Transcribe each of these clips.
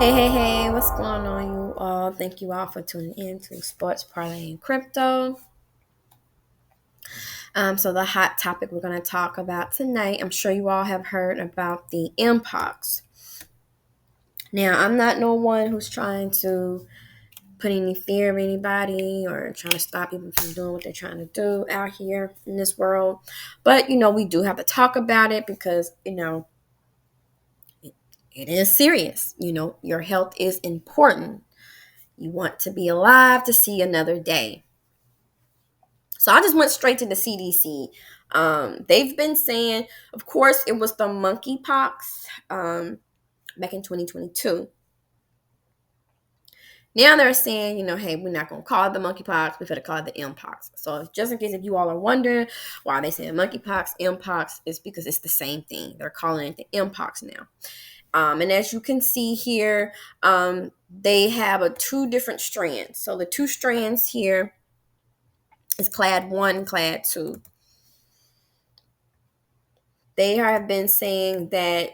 Hey, what's going on, you all? Thank you all for tuning in to Sports Parlay and Crypto. So the hot topic we're going to talk about tonight, I'm sure you all have heard about the Mpox. Now, I'm not no one who's trying to put any fear of anybody or trying to stop people from doing what they're trying to do out here in this world. But, we do have to talk about it because, it is serious. Your health is important. You want to be alive to see another day. So I just went straight to the CDC. They've been saying, of course, it was the monkeypox back in 2022. Now they're saying, hey, we're not going to call it the monkeypox. We're going to call it the Mpox. So just in case if you all are wondering why they say monkeypox, Mpox, it's because it's the same thing. They're calling it the Mpox now. And as you can see here, they have two different strands. So the two strands here is clade 1, clade 2. They have been saying that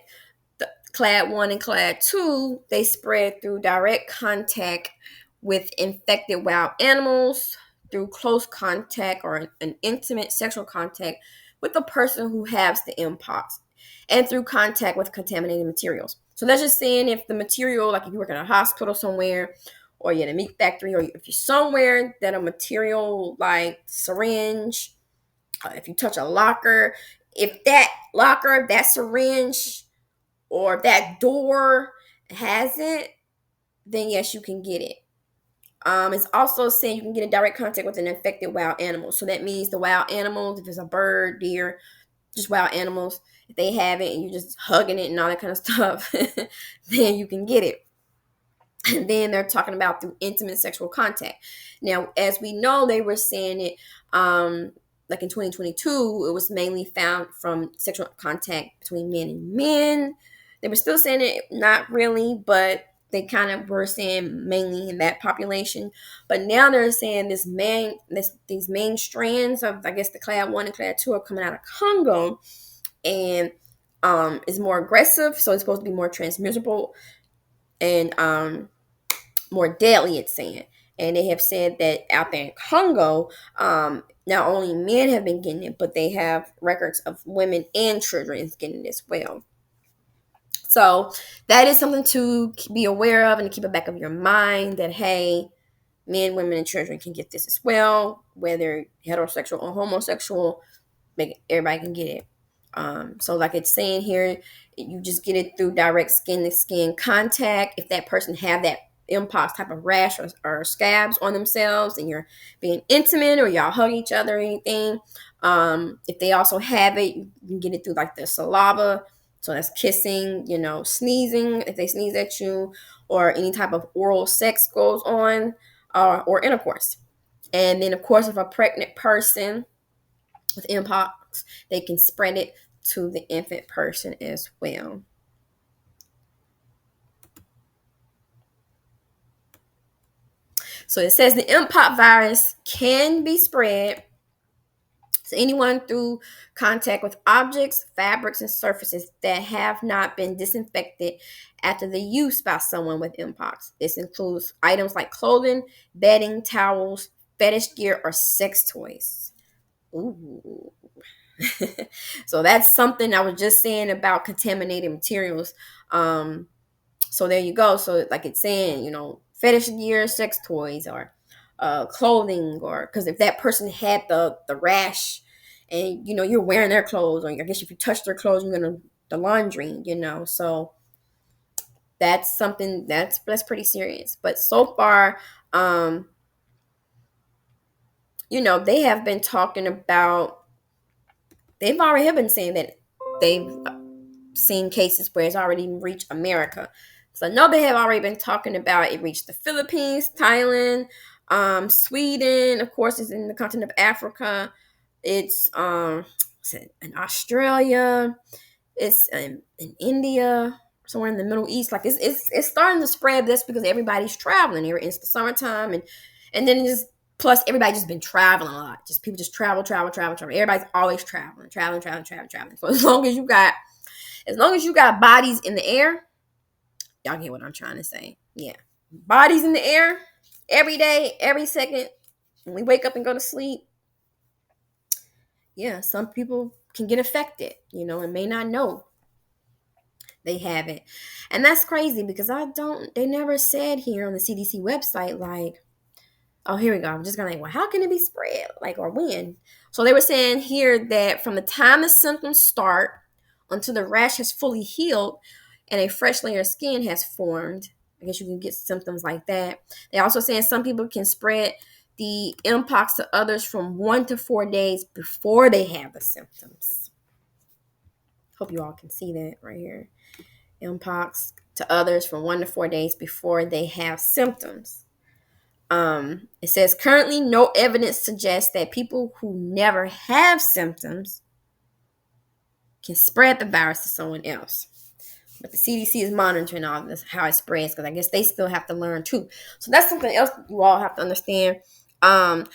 the clade 1 and clade 2, they spread through direct contact with infected wild animals, through close contact or an intimate sexual contact with the person who has the Mpox, and through contact with contaminated materials. So that's just saying if the material, like if you work in a hospital somewhere, or you're in a meat factory, or if you're somewhere that a material like syringe, if you touch a locker, if that locker, that syringe, or that door has it, then yes, you can get it. It's also saying you can get in direct contact with an infected wild animal. So that means the wild animals, if it's a bird, deer, just wild animals, if they have it and you're just hugging it and all that kind of stuff, then you can get it. And then they're talking about through intimate sexual contact. Now, as we know, they were saying it like in 2022, it was mainly found from sexual contact between men and men. They were still saying it, not really, but they kind of were saying mainly in that population. But now they're saying these main strands of, I guess, the clade 1 and clade 2 are coming out of Congo, and is more aggressive, so it's supposed to be more transmissible and more deadly, it's saying. And they have said that out there in Congo, not only men have been getting it, but they have records of women and children getting it as well. So that is something to be aware of and to keep it back of your mind that, hey, men, women, and children can get this as well, whether heterosexual or homosexual, everybody can get it. So like it's saying here, you just get it through direct skin to skin contact. If that person have that Mpox type of rash or scabs on themselves and you're being intimate or y'all hug each other or anything, if they also have it, you can get it through like the saliva. So that's kissing, sneezing, if they sneeze at you, or any type of oral sex goes on, or intercourse. And then, of course, if a pregnant person with Mpox, they can spread it to the infant person as well. So it says the Mpox virus can be spread to anyone through contact with objects, fabrics, and surfaces that have not been disinfected after the use by someone with Mpox. This includes items like clothing, bedding, towels, fetish gear, or sex toys. Ooh. So that's something I was just saying about contaminated materials. So there you go. So like it's saying, fetish gear, sex toys, or clothing, or because if that person had the rash, and you're wearing their clothes, or I guess if you touch their clothes, you're gonna the laundry, So that's something that's pretty serious. But so far, they have been talking about. They've already have been saying that they've seen cases where it's already reached America. So I know they have already been talking about it reached the Philippines, Thailand, Sweden, of course, is in the continent of Africa. It's in Australia. It's in India, somewhere in the Middle East. Like it's starting to spread. This because everybody's traveling here. It's the summertime, and then just plus everybody just been traveling a lot. Just people just travel. Everybody's always traveling. So as long as you got bodies in the air, Y'all get what I'm trying to say. Yeah. Bodies in the air every day, every second. When we wake up and go to sleep, yeah, some people can get affected, and may not know they have it. And that's crazy because they never said here on the CDC website, like, oh, here we go. I'm just going to, well, how can it be spread? Like, or when? So they were saying here that from the time the symptoms start until the rash has fully healed and a fresh layer of skin has formed, I guess you can get symptoms like that. They also saying some people can spread the mpox to others from 1 to 4 days before they have the symptoms. Hope you all can see that right here. Mpox to others from 1 to 4 days before they have symptoms. It says currently no evidence suggests that people who never have symptoms can spread the virus to someone else. But the CDC is monitoring all this, how it spreads, because I guess they still have to learn too. So that's something else you all have to understand. Our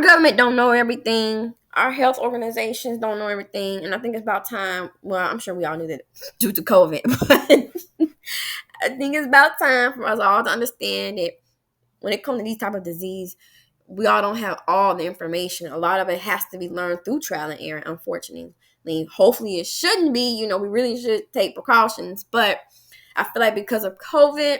government don't know everything. Our health organizations don't know everything. And I think it's about time. Well, I'm sure we all knew that due to COVID. But I think it's about time for us all to understand that when it comes to these type of disease, we all don't have all the information. A lot of it has to be learned through trial and error, unfortunately. Hopefully it shouldn't be, we really should take precautions. But I feel like because of COVID,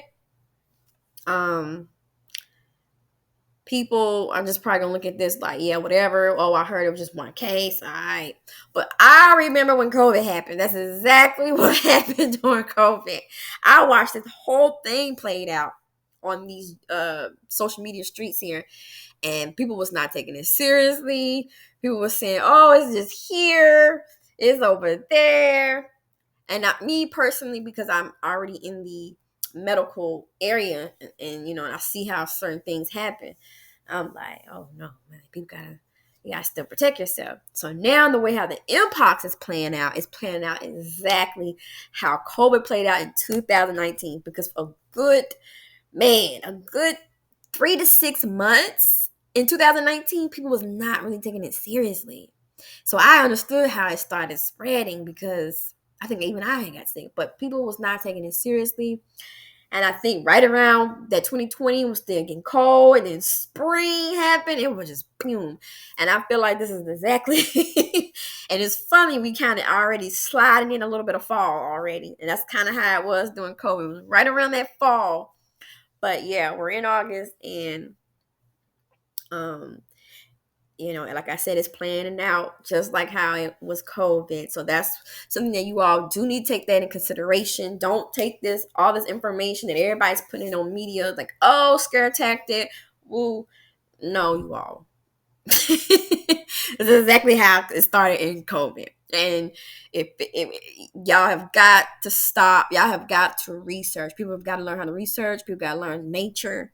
people are just probably gonna look at this like, yeah, whatever. Oh, I heard it was just one case. All right. But I remember when COVID happened. That's exactly what happened during COVID. I watched this whole thing played out on these social media streets here, and people was not taking it seriously. People were saying, oh, it's just here, it's over there. And not me personally, because I'm already in the medical area, and and I see how certain things happen. I'm like, oh no, man, you gotta still protect yourself. So now the way how the mpox is playing out exactly how COVID played out in 2019. Because a good 3 to 6 months in 2019, people was not really taking it seriously. So I understood how it started spreading, because I think even I had got sick, but people was not taking it seriously. And I think right around that 2020 was still getting cold, and then spring happened. It was just boom. And I feel like this is exactly, and it's funny, we kind of already sliding in a little bit of fall already. And that's kind of how it was during COVID. It was right around that fall. But yeah, we're in August, and like I said, it's planning out just like how it was COVID. So that's something that you all do need to take that in consideration. Don't take all this information that everybody's putting on media like, oh, scare tactic. Woo. No, you all. This is exactly how it started in COVID. And if y'all have got to stop, y'all have got to research. People have got to learn how to research. People got to learn nature.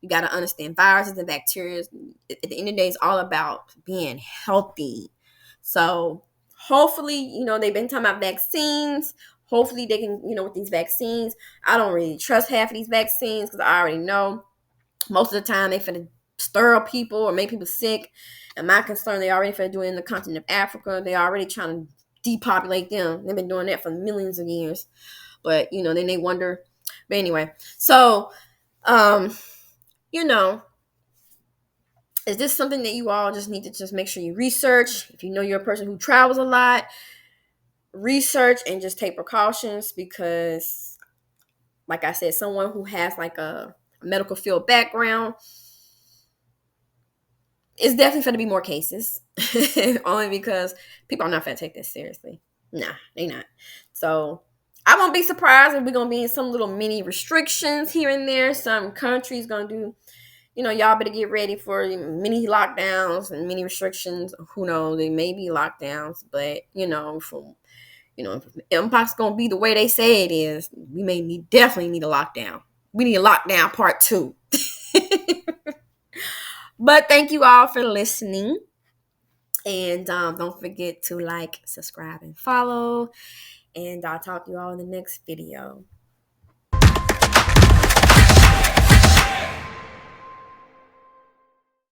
You got to understand viruses and bacteria. At the end of the day, it's all about being healthy. So hopefully, they've been talking about vaccines. Hopefully they can, with these vaccines. I don't really trust half of these vaccines, because I already know most of the time they finna stir up people or make people sick. And my concern, they already finna do it in the continent of Africa. They already trying to depopulate them. They've been doing that for millions of years. But, then they wonder. But anyway, so is this something that you all just need to just make sure you research? If you know you're a person who travels a lot, research and just take precautions, because like I said, someone who has like a medical field background, it's definitely going to be more cases. Only because people are not going to take this seriously. Nah, they not. So I won't be surprised if we're going to be in some little mini restrictions here and there. Some countries going to do, y'all better get ready for mini lockdowns and mini restrictions. Who knows? They may be lockdowns, but if Mpox going to be the way they say it is, we definitely need a lockdown. We need a lockdown part 2. But thank you all for listening. And don't forget to like, subscribe, and follow. And I'll talk to you all in the next video.